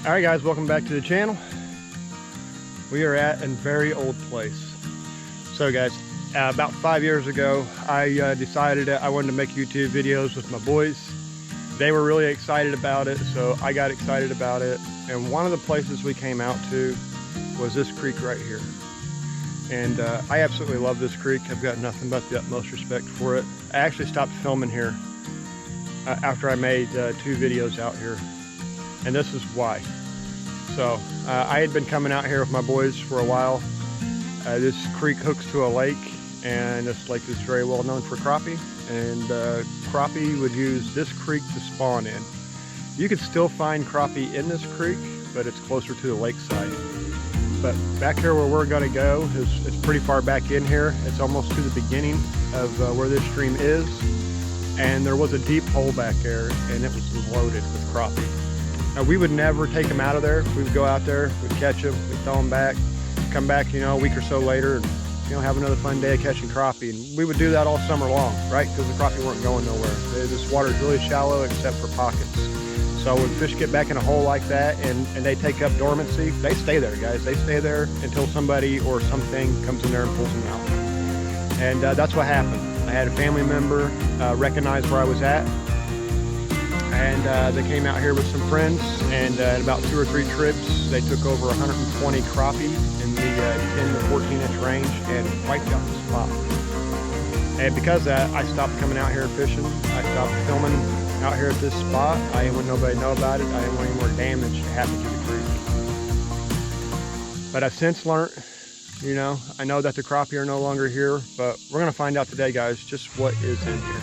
Alright guys, welcome back to the channel. We are at a very old place. So guys, about 5 years ago, I decided that I wanted to make YouTube videos with my boys. They were really excited about it, so I got excited about it. And one of the places we came out to was this creek right here. And I absolutely love this creek. I've got nothing but the utmost respect for it. I actually stopped filming here after I made 2 videos out here. And this is why. So I had been coming out here with my boys for a while. This creek hooks to a lake, and this lake is very well known for crappie, and crappie would use this creek to spawn in. You could still find crappie in this creek, but it's closer to the lakeside. But back here where we're going to go is pretty far back in here. It's almost to the beginning of where this stream is, and there was a deep hole back there, and it was loaded with crappie. Now, we would never take them out of there. We would go out there, we'd catch them, we'd throw them back, come back, a week or so later, and have another fun day of catching crappie. And we would do that all summer long, right? Because the crappie weren't going nowhere. This water is really shallow except for pockets. So when fish get back in a hole like that and they take up dormancy, they stay there, guys. They stay there until somebody or something comes in there and pulls them out. And that's what happened. I had a family member recognize where I was at, and they came out here with some friends, and in about 2 or 3 trips, they took over 120 crappie in the 10 to 14 inch range and wiped out the spot. And because of that, I stopped coming out here fishing. I stopped filming out here at this spot. I didn't want nobody to know about it. I didn't want any more damage to happen to the creek. But I've since learned, I know that the crappie are no longer here, but we're gonna find out today, guys, just what is in here.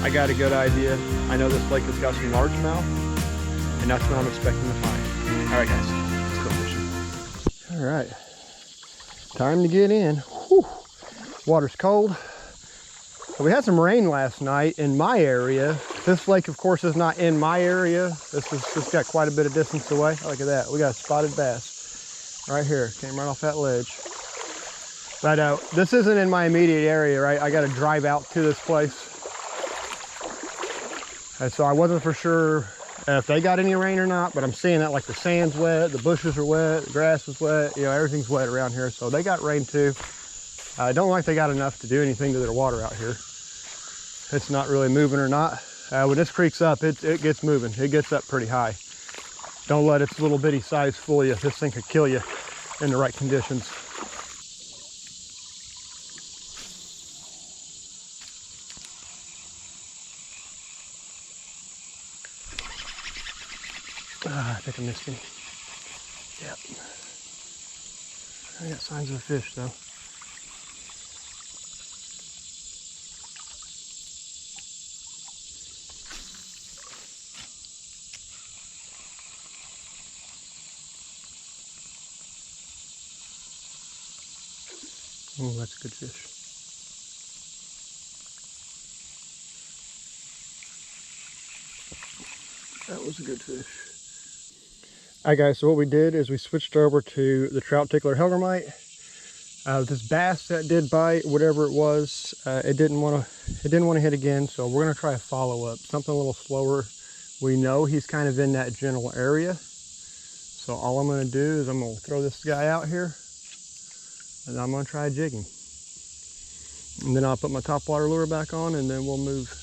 I got a good idea. I know this lake has got some largemouth, and that's what I'm expecting to find. All right, guys, let's go fishing. All right, time to get in. Whew. Water's cold. So we had some rain last night in my area. This lake, of course, is not in my area. This is just got quite a bit of distance away. Look at that. We got a spotted bass right here. Came right off that ledge. But this isn't in my immediate area, right? I got to drive out to this place. And so I wasn't for sure if they got any rain or not, but I'm seeing that like the sand's wet, the bushes are wet, the grass is wet, everything's wet around here. So they got rain too. I don't like they got enough to do anything to their water out here. It's not really moving or not. When this creek's up, it gets moving. It gets up pretty high. Don't let its little bitty size fool you. This thing could kill you in the right conditions. I think I missed him. Yep. I got signs of a fish though. Oh, that's a good fish. That was a good fish. Alright guys, so what we did is we switched over to the trout tickler Helgermite. This bass that did bite, whatever it was, it didn't want to hit again, so we're going to try a follow-up, something a little slower. We know he's kind of in that general area, so all I'm going to do is I'm going to throw this guy out here, and I'm going to try jigging. And then I'll put my topwater lure back on, and then we'll move.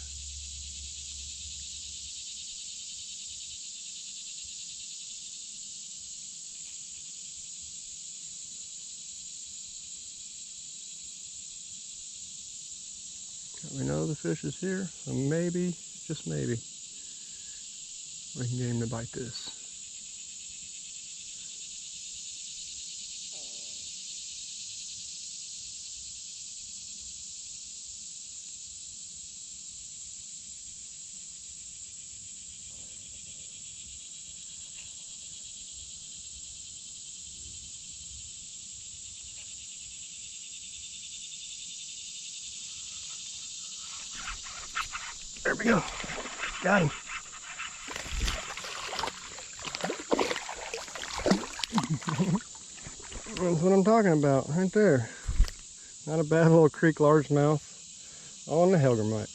We know the fish is here, so maybe, just maybe, we can get him to bite this. There we go. Got him. That's what I'm talking about, right there. Not a bad little creek largemouth on the Helgermite.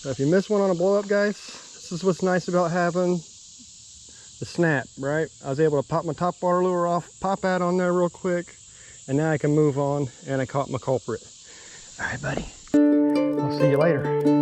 So, So if you miss one on a blow up, guys, this is what's nice about having the snap, right? I was able to pop my top water lure off, pop out on there real quick, and now I can move on, and I caught my culprit. All right, buddy. I'll see you later.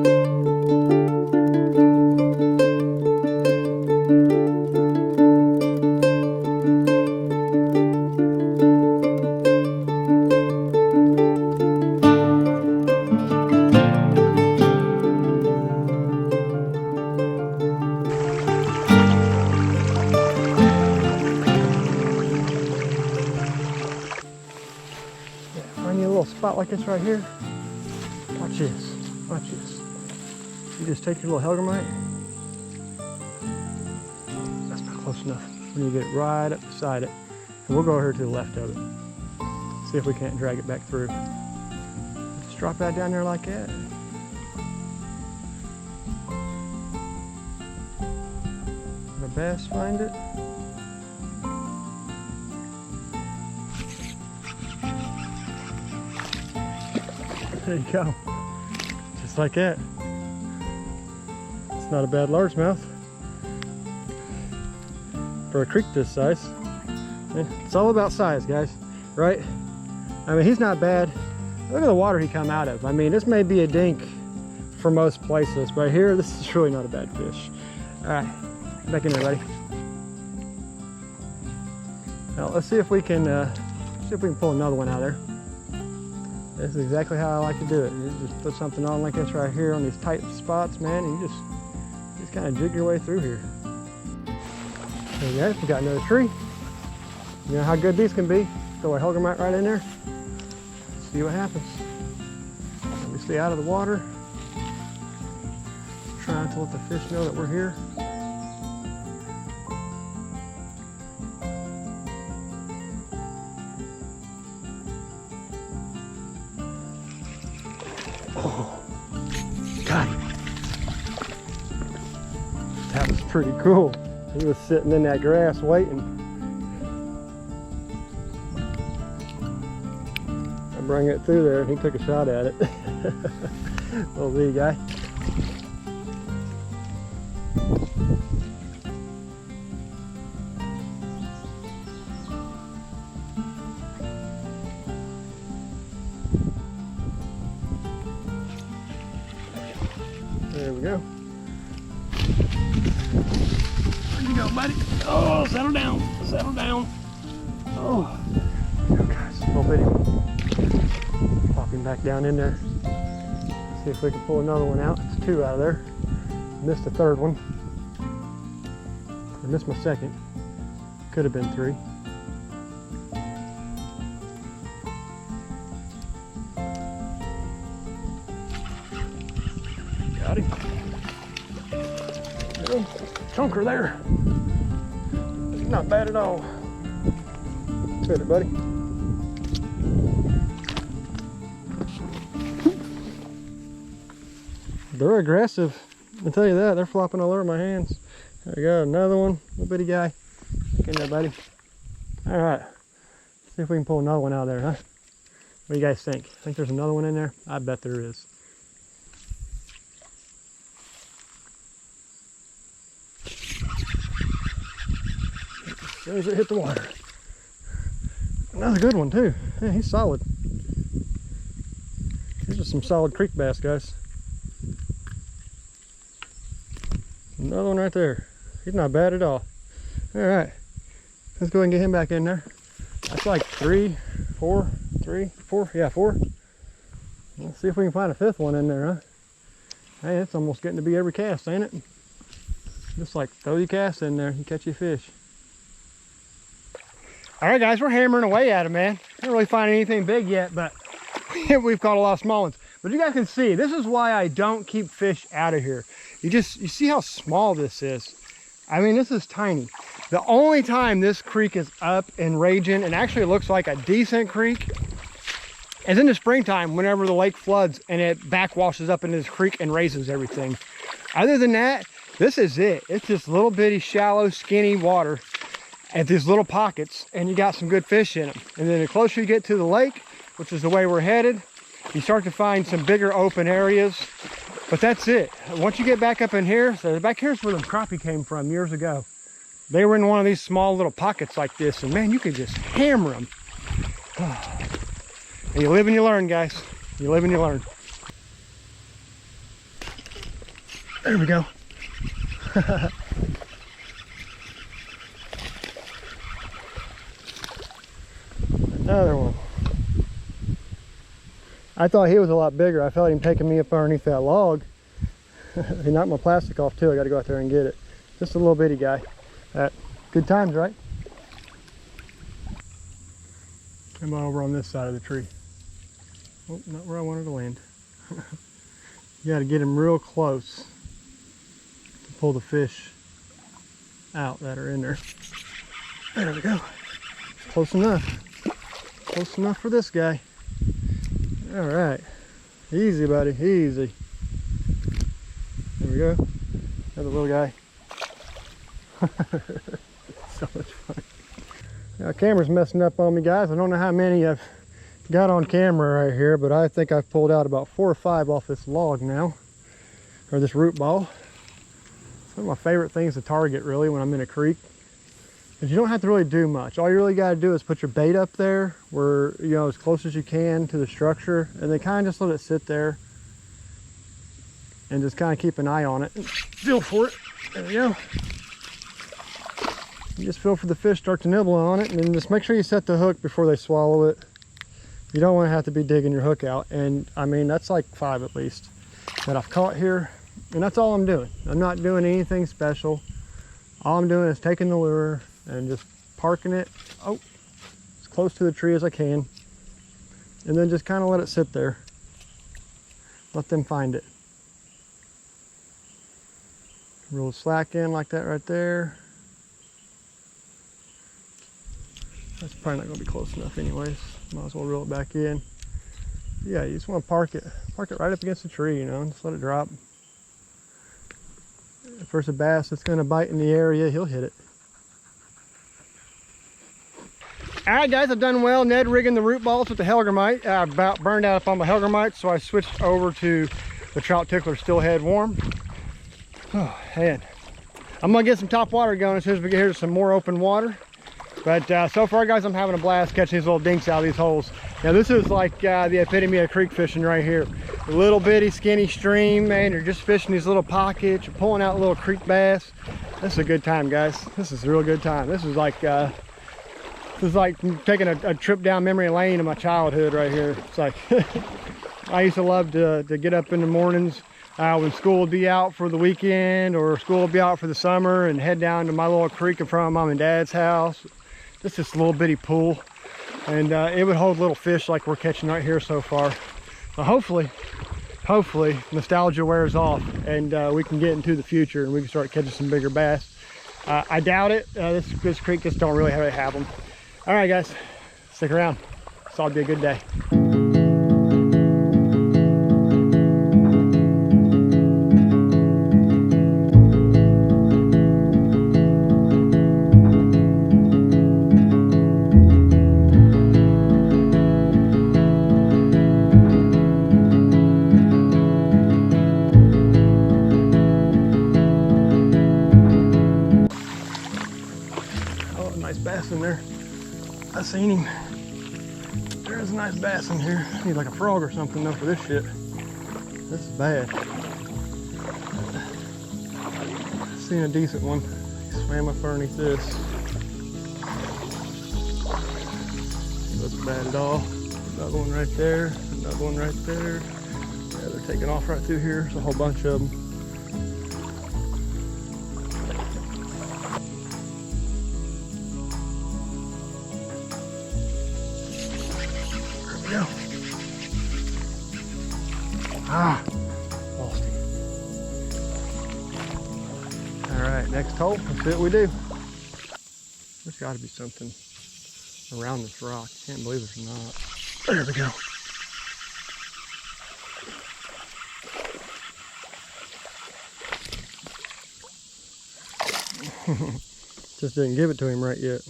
Spot like this right here. Watch this. Watch this. You just take your little Helgamite. That's not close enough. When you get it right up beside it, and we'll go over here to the left of it. See if we can't drag it back through. Just drop that down there like that. The bass find it. There you go. Just like that. It's not a bad largemouth for a creek this size. It's all about size, guys, right? I mean, he's not bad. Look at the water he come out of. I mean, this may be a dink for most places, but here, this is really not a bad fish. All right, back in there, buddy. Now, let's see if we can pull another one out of there. This is exactly how I like to do it. You just put something on like this right here on these tight spots, man, and you just kind of jig your way through here. There you go. We got another tree. You know how good these can be. Throw a Helgamite right in there. See what happens. Let me stay out of the water. Trying to let the fish know that we're here. Oh, got him. That was pretty cool. He was sitting in that grass waiting. I bring it through there and he took a shot at it. Little V guy. There we go. Where'd you go, buddy? Oh, settle down. Settle down. Oh. There you go, guys. Little bitty one. Pop him back down in there. See if we can pull another one out. It's two out of there. Missed the third one. I missed my second. Could have been three. Got him. Chunker there. Not bad at all. Hit it, buddy. They're aggressive. I'll tell you that. They're flopping all over my hands. There we go. Another one. Little bitty guy. Get in there, buddy. All right. See if we can pull another one out of there, huh? What do you guys think? Think there's another one in there? I bet there is. As soon as it hit the water. Another good one too. Yeah, he's solid. These are some solid creek bass, guys. Another one right there. He's not bad at all. All right, let's go ahead and get him back in there. That's like three, four. Yeah, four. Let's see if we can find a fifth one in there, huh? Hey, it's almost getting to be every cast, ain't it? Just like throw your cast in there and catch your fish. All right, guys, we're hammering away at it, man. Can't really find anything big yet, but we've caught a lot of small ones. But you guys can see, this is why I don't keep fish out of here. You see how small this is. I mean, this is tiny. The only time this creek is up and raging, and actually it looks like a decent creek, is in the springtime whenever the lake floods and it backwashes up into this creek and raises everything. Other than that, this is it. It's just little bitty, shallow, skinny water at these little pockets, and you got some good fish in them. And then the closer you get to the lake, which is the way we're headed, you start to find some bigger open areas But that's it. Once you get back up in here, so back here's where the crappie came from years ago. They were in one of these small little pockets like this, and man, you could just hammer them. And you live and you learn, guys. You live and you learn. There we go. Another one. I thought he was a lot bigger. I felt him taking me up underneath that log. He knocked my plastic off too. I got to go out there and get it. Just a little bitty guy. Good times, right? How about over on this side of the tree? Oh, not where I wanted to land. You got to get him real close to pull the fish out that are in there. There we go. Close enough. Close enough for this guy. All right. Easy, buddy. Easy. There we go. Another little guy. So much fun. Now, camera's messing up on me, guys. I don't know how many I've got on camera right here, but I think I've pulled out about 4 or 5 off this log now, or this root ball. It's one of my favorite things to target, really, when I'm in a creek. Because you don't have to really do much. All you really got to do is put your bait up there, where, you know, as close as you can to the structure, and then kind of just let it sit there, and just kind of keep an eye on it. And feel for it. There we go. You just feel for the fish start to nibble on it, and then just make sure you set the hook before they swallow it. You don't want to have to be digging your hook out. And I mean, that's like 5 at least that I've caught here, and that's all I'm doing. I'm not doing anything special. All I'm doing is taking the lure and just parking it as close to the tree as I can, and then just kind of let it sit there. Let them find it. Reel the slack in like that right there. That's probably not going to be close enough anyways. Might as well reel it back in. Yeah, you just want to park it right up against the tree, you know, just let it drop. If there's a bass that's going to bite in the area, he'll hit it. All right, guys, I've done well Ned rigging the root balls with the Helgermite. I about burned out up on my Helgermite, so I switched over to the Trout Tickler Still Head Worm. Oh, man. I'm going to get some top water going as soon as we get here to some more open water. But so far, guys, I'm having a blast catching these little dinks out of these holes. Now, this is like the epitome of creek fishing right here. A little bitty, skinny stream, man. You're just fishing these little pockets. You're pulling out little creek bass. This is a good time, guys. This is a real good time. This is like taking a trip down memory lane in my childhood right here. It's like I used to love to get up in the mornings when school would be out for the weekend or school would be out for the summer, and head down to my little creek in front of Mom and Dad's house. Just this little bitty pool, and it would hold little fish like we're catching right here so far. So hopefully nostalgia wears off, and we can get into the future and we can start catching some bigger bass. I doubt it. This creek just don't really have them. All right, guys, stick around. It's all be a good day. Bass in there. I seen him. There's a nice bass in here. I need like a frog or something though for this shit. This is bad. Seen a decent one. He swam up underneath this. Looks bad at all. Another one right there. Another one right there. Yeah, they're taking off right through here. There's a whole bunch of them. Go. Lost him. All right, next hole. Let's see what we do. There's got to be something around this rock. Can't believe there's not. There we go. Just didn't give it to him right yet.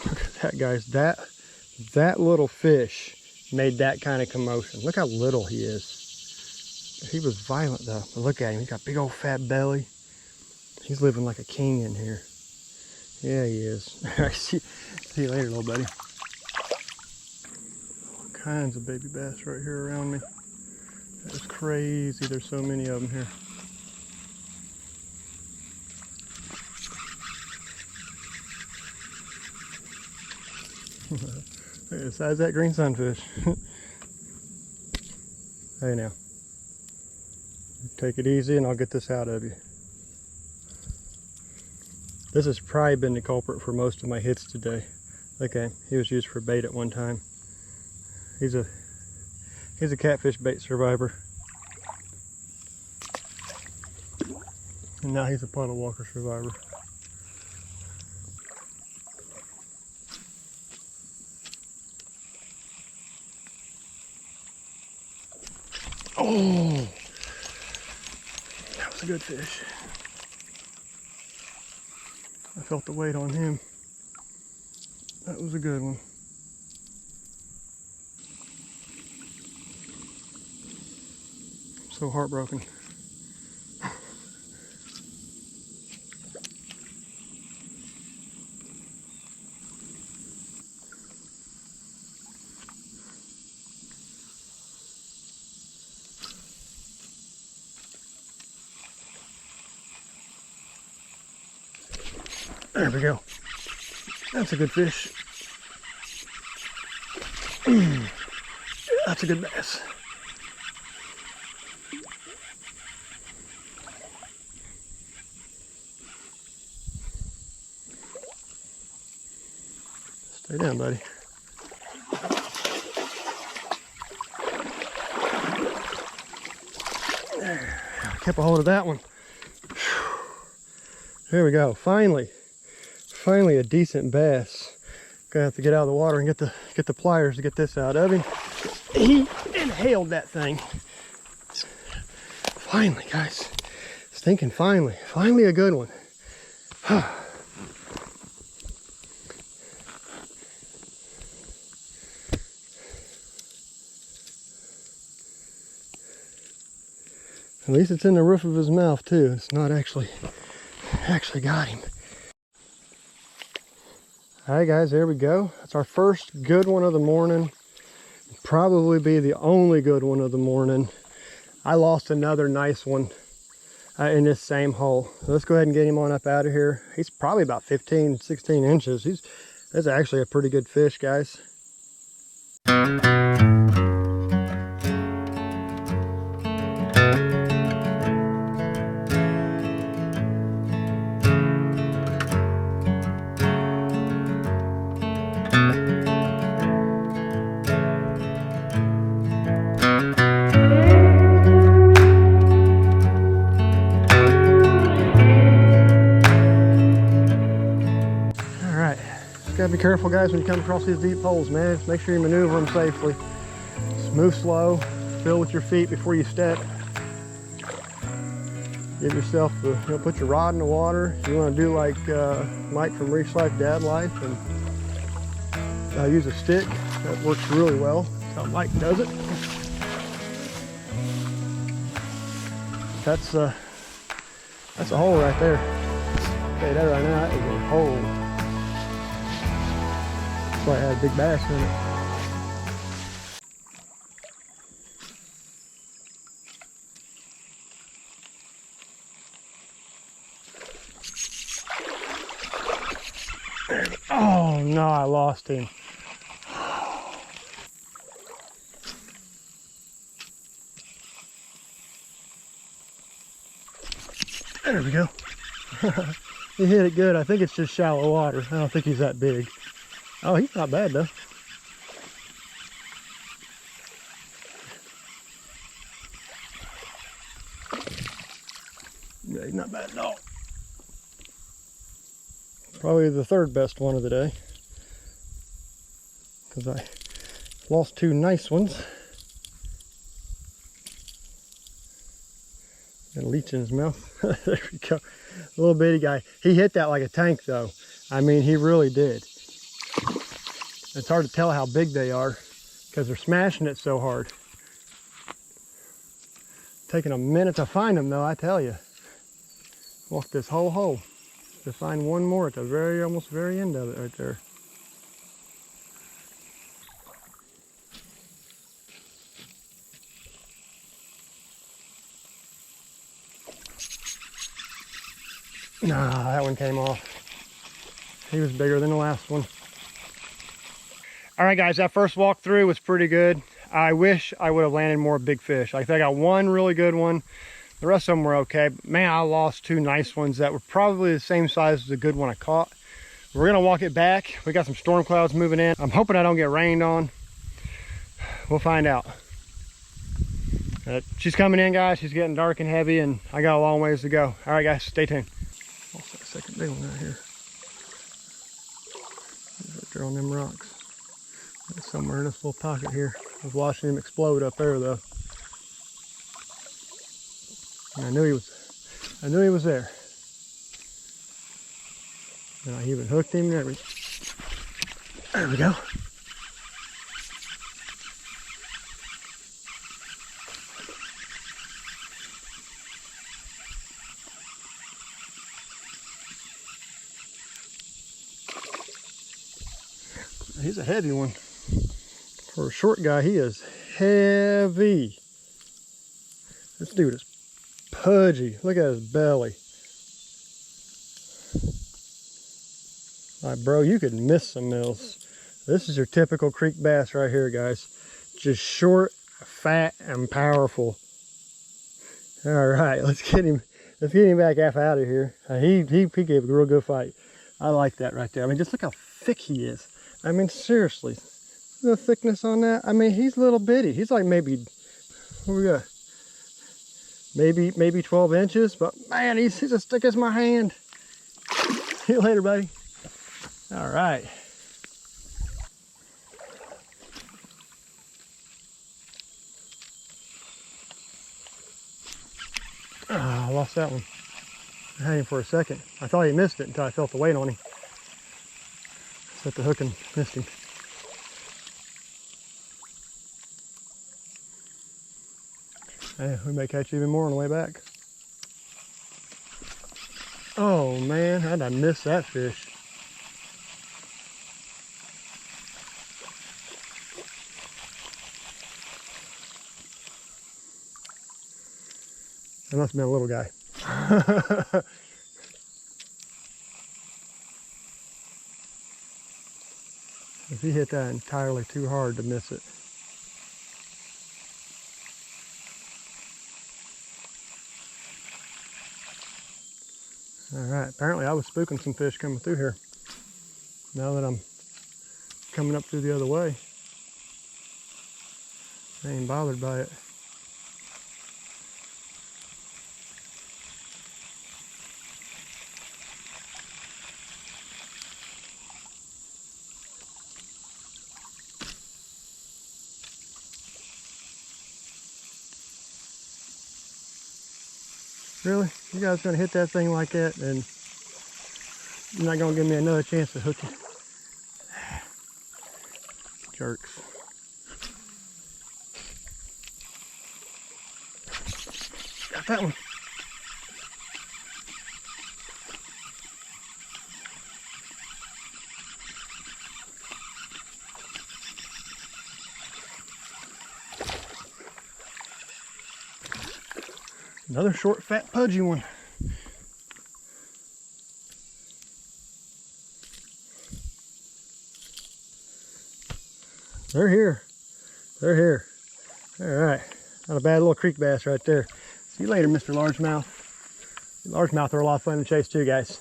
Look at that, guys. That little fish made that kind of commotion. Look how little he is. He was violent though. But look at him. He's got a big old fat belly. He's living like a king in here. Yeah, he is. All right, see you later, little buddy. All kinds of baby bass right here around me. That's crazy. There's so many of them here. Look at the size of that green sunfish. Hey now. Take it easy and I'll get this out of you. This has probably been the culprit for most of my hits today. Okay, he was used for bait at one time. He's a catfish bait survivor. And now he's a puddle walker survivor. Oh, that was a good fish. I felt the weight on him. That was a good one. I'm so heartbroken. There we go. That's a good fish. That's a good bass. Stay down, buddy. There. I kept a hold of that one. There we go. Finally a decent bass. Gonna have to get out of the water and get the pliers to get this out of him. He inhaled that thing. Finally, guys. Stinking finally. Finally a good one. At least it's in the roof of his mouth too. It's not actually got him. All right, guys, there we go. That's our first good one of the morning. Probably be the only good one of the morning. I lost another nice one in this same hole. So let's go ahead and get him on up out of here. He's probably about 15, 16 inches. That's actually a pretty good fish, guys. Gotta be careful, guys, when you come across these deep holes, man. Just make sure you maneuver them safely. Just move slow, feel with your feet before you step. Give yourself the, put your rod in the water. You want to do like Mike from Reef's Life Dad Life and use a stick. That works really well. That's how Mike does it. That's a hole right there. I'll tell you that right now, that is a hole. That's why it had a big bass in it. Oh no, I lost him. There we go. He hit it good. I think it's just shallow water. I don't think he's that big. Oh, he's not bad though. Yeah, he's not bad at all. Probably the third best one of the day, because I lost two nice ones. Got a leech in his mouth. There we go. A little bitty guy. He hit that like a tank though. I mean, he really did. It's hard to tell how big they are. because they're smashing it so hard. Taking a minute to find them though, I tell you. Walked this whole hole to find one more at the almost very end of it right there. Nah, that one came off. He was bigger than the last one. All right, guys, that first walk through was pretty good. I wish I would have landed more big fish. I think I got one really good one. The rest of them were okay. But man, I lost two nice ones that were probably the same size as the good one I caught. We're gonna walk it back. We got some storm clouds moving in. I'm hoping I don't get rained on. We'll find out. She's coming in, guys. She's getting dark and heavy, and I got a long ways to go. All right, guys, stay tuned. Also, a second big one right here. Right there on them rocks. Somewhere in this little pocket here. I was watching him explode up there though. And I knew he was there. And I even hooked him and everything. There we go. He's a heavy one. For a short guy, he is heavy. This dude is pudgy. Look at his belly. All right, bro, you could miss some mills. This is your typical creek bass right here, guys. Just short, fat, and powerful. All right, let's get him back half out of here. He gave a real good fight. I like that right there. I mean, just look how thick he is. I mean, seriously, the thickness on that. I mean, he's little bitty. He's like maybe, what we got? Maybe 12 inches, but man, he's as thick as my hand. See you later, buddy. All right. Oh, I lost that one. I had him for a second. I thought he missed it until I felt the weight on him. Set the hook and missed him. Hey, we may catch even more on the way back. Oh man, how did I miss that fish? That must have been a little guy. If he hit that entirely too hard to miss it. All right, apparently I was spooking some fish coming through here. Now that I'm coming up through the other way, I ain't bothered by it. Really? You guys gonna hit that thing like that and you're not gonna give me another chance to hook it? Jerks. Got that one. Another short, fat, pudgy one. They're here. They're here. All right. Not a bad little creek bass right there. See you later, Mr. Largemouth. Largemouth are a lot of fun to chase too, guys.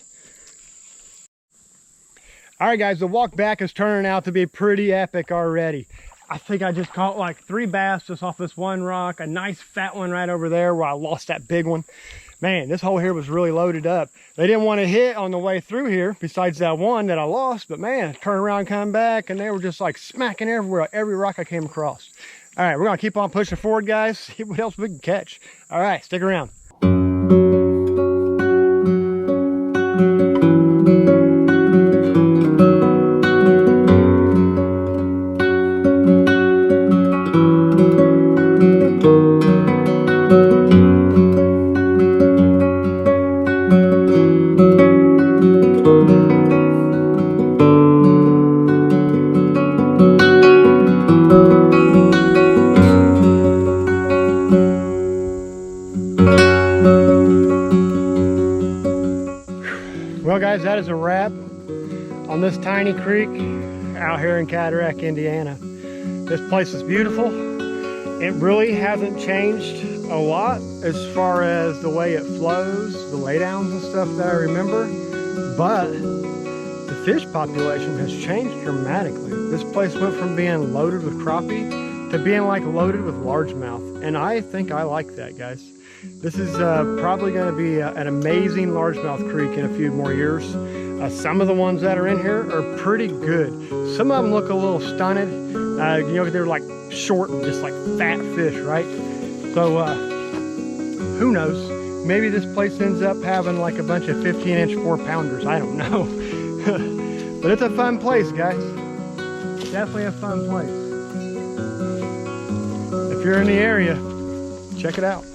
All right, guys, the walk back is turning out to be pretty epic already. I think I just caught like 3 bass just off this one rock, a nice fat one right over there where I lost that big one. Man, this hole here was really loaded up. They didn't want to hit on the way through here besides that one that I lost, but man, turn around, come back, and they were just like smacking everywhere, every rock I came across. All right, we're gonna keep on pushing forward, guys, see what else we can catch. All right, stick around. that is a wrap on this tiny creek out here in Cataract, Indiana. This place is beautiful. It really hasn't changed a lot as far as the way it flows, the laydowns and stuff that I remember, but the fish population has changed dramatically. This place went from being loaded with crappie to being like loaded with largemouth, and I think I like that, guys. This is probably going to be an amazing largemouth creek in a few more years. Some of the ones that are in here are pretty good. Some of them look a little stunted. You know, they're like short and just like fat fish, right? So who knows? Maybe this place ends up having like a bunch of 15-inch 4-pounders. I don't know. But it's a fun place, guys. Definitely a fun place. If you're in the area, check it out.